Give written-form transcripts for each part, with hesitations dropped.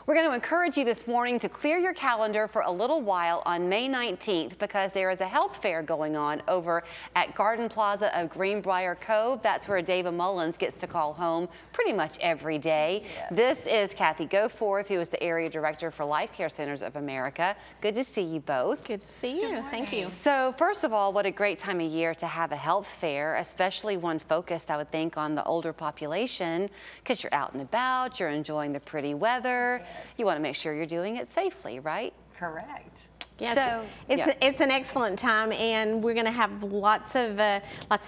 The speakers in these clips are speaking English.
We're going to encourage you this morning to clear your calendar for a little while on May 19th because there is a health fair going on over at Garden Plaza of Greenbrier Cove. That's where David Mullins gets to call home pretty much every day. Yes. This is Kathy Goforth, who is the Area Director for Life Care Centers of America. Good to see you both. Good to see you. Thank you. So first of all, what a great time of year to have a health fair, especially one focused, I would think, on the older population because you're out and about, you're enjoying the pretty weather. Yes. You want to make sure you're doing it safely, right? Correct. Yes, so, it's an excellent time, and we're going to have lots of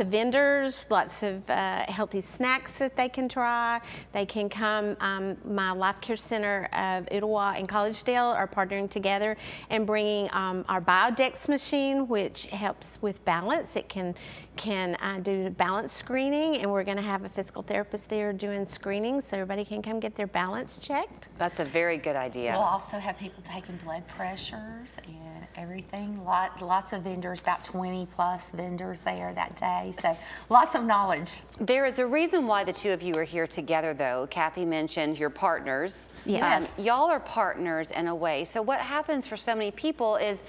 vendors, lots of healthy snacks that they can try. They can come. My Life Care Center of Ottawa and Collegedale are partnering together and bringing our Biodex machine, which helps with balance. It can do balance screening, and we're going to have a physical therapist there doing screening, so everybody can come get their balance checked. That's a very good idea. We'll also have people taking blood pressures and everything. Lots of vendors, about 20 plus vendors there that day. So lots of knowledge. There is a reason why the two of you are here together, though. Kathy mentioned your partners. Yes. Y'all are partners in a way. So what happens for so many people is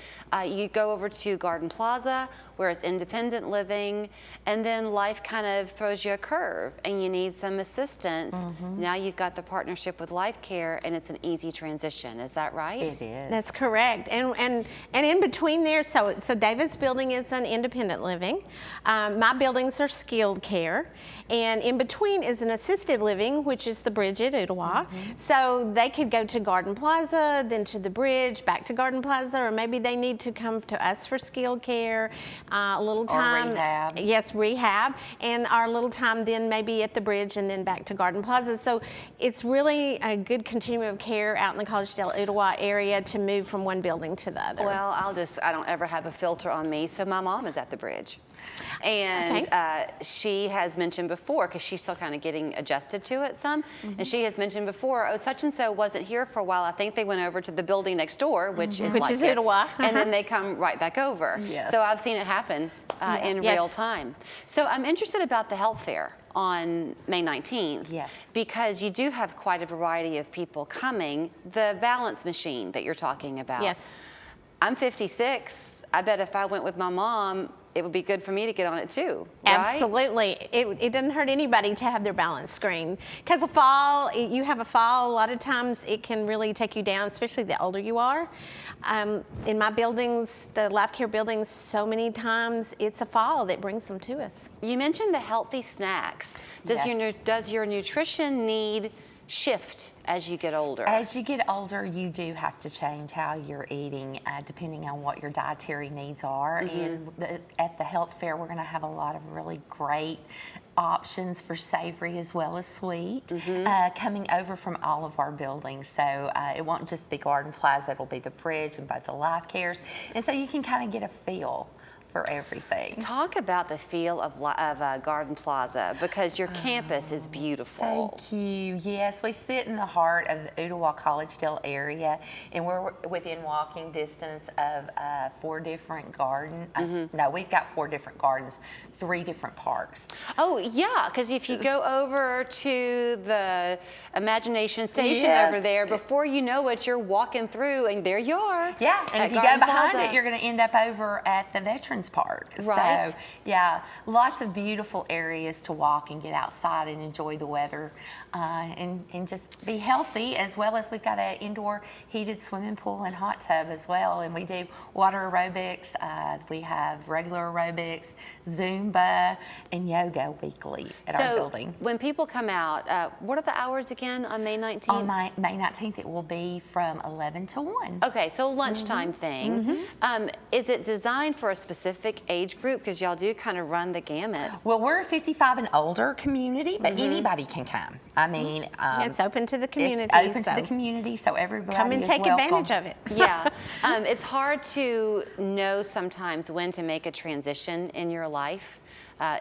you go over to Garden Plaza where it's independent living, and then life kind of throws you a curve and you need some assistance. Now you've got the partnership with Life Care and it's an easy transition. Is that right? It is. That's correct. And in between there, so David's building is an independent living. My buildings are skilled care. And in between is an assisted living, which is the Bridge at Ottawa. So they could go to Garden Plaza, then to the Bridge, back to Garden Plaza, or maybe they need to come to us for skilled care, a little time. Or rehab. Yes, rehab. And our little time then maybe at the Bridge and then back to Garden Plaza. So it's really a good continuum of care out in the Collegedale, Ottawa area to move from one building to the other. Well, I don't ever have a filter on me, so my mom is at the Bridge. And she has mentioned before, because she's still kind of getting adjusted to it some, and she has mentioned before, oh, such and so wasn't here for a while. I think they went over to the building next door, which is Ottawa. And then they come right back over. Yes. So I've seen it happen in real time. So I'm interested about the health fair on May 19th. Yes. Because you do have quite a variety of people coming. The balance machine that you're talking about. Yes. I'm 56. I bet if I went with my mom, it would be good for me to get on it too, right? Absolutely. It doesn't hurt anybody to have their balance screened. Because you have a fall, a lot of times it can really take you down, especially the older you are. In my buildings, the Life Care buildings, so many times it's a fall that brings them to us. You mentioned the healthy snacks. Does your nutrition need shift as you get older? As you get older, you do have to change how you're eating depending on what your dietary needs are. And at the health fair, we're going to have a lot of really great options for savory as well as sweet coming over from all of our buildings. So it won't just be Garden Plaza, it'll be the Bridge and both the Life Cares. And so you can kind of get a feel for everything. Talk about the feel of Garden Plaza, because your campus is beautiful. Thank you. Yes, we sit in the heart of the Ottawa Collegedale area, and we're within walking distance of 4 different gardens. No, we've got 4 different gardens, 3 different parks. Oh yeah, because if you go over to the Imagination Station over there, before you know it, you're walking through, and there you are. Yeah, and if you go behind it, you're going to end up over at the Veterans Park. Right. So yeah, lots of beautiful areas to walk and get outside and enjoy the weather and just be healthy, as well as we've got an indoor heated swimming pool and hot tub as well. And we do water aerobics, we have regular aerobics, Zumba, and yoga weekly at our building. When people come out, what are the hours again on May 19th? On May 19th, it will be from 11 to 1. Okay, so lunchtime thing. Is it designed for a specific age group? Because y'all do kind of run the gamut. Well, we're a 55 and older community, but anybody can come. I mean, it's open to the community. It's open to the community, so everybody come and take advantage of it. Yeah, it's hard to know sometimes when to make a transition in your life.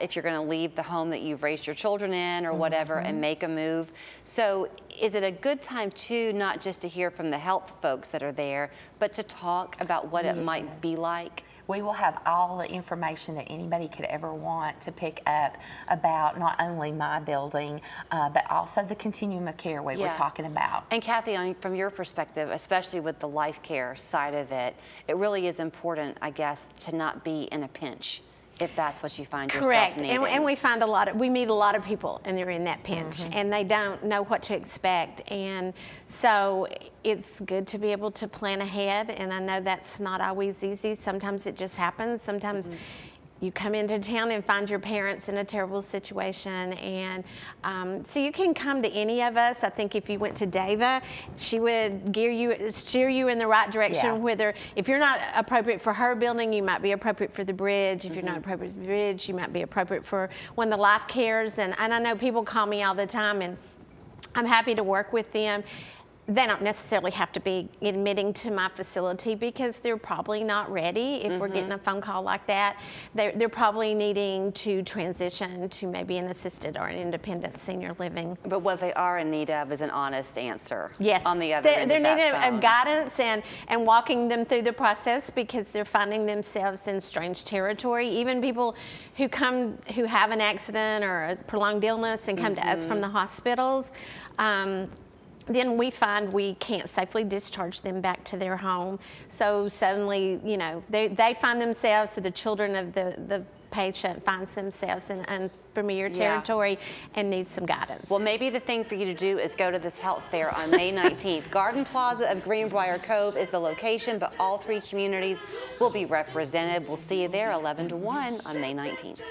If you're going to leave the home that you've raised your children in or whatever and make a move. So is it a good time too, not just to hear from the health folks that are there, but to talk about what it might be like? we will have all the information that anybody could ever want to pick up about not only my building, but also the continuum of care we were talking about. And Kathy, from your perspective, especially with the life care side of it, it really is important, I guess, to not be in a pinch if that's what you find yourself needing. Correct, and we meet a lot of people and they're in that pinch and they don't know what to expect, and so it's good to be able to plan ahead, and I know that's not always easy. Sometimes it just happens. Sometimes you come into town and find your parents in a terrible situation, and so you can come to any of us. I think if you went to Dava, she would steer you in the right direction. Yeah. Whether if you're not appropriate for her building, you might be appropriate for the bridge. If you're not appropriate for the bridge, you might be appropriate for one of the life cares. And I know people call me all the time, and I'm happy to work with them. They don't necessarily have to be admitting to my facility because they're probably not ready. If we're getting a phone call like that, they're probably needing to transition to maybe an assisted or an independent senior living. But what they are in need of is an honest answer. Yes, On the other end they're of that needing phone. a guidance and walking them through the process, because they're finding themselves in strange territory. Even people who have an accident or a prolonged illness and come to us from the hospitals. Then we find we can't safely discharge them back to their home. So suddenly, they find themselves, so the children of the patient finds themselves in unfamiliar territory and needs some guidance. Well, maybe the thing for you to do is go to this health fair on May 19th. Garden Plaza of Greenbrier Cove is the location, but all 3 communities will be represented. We'll see you there 11 to 1 on May 19th.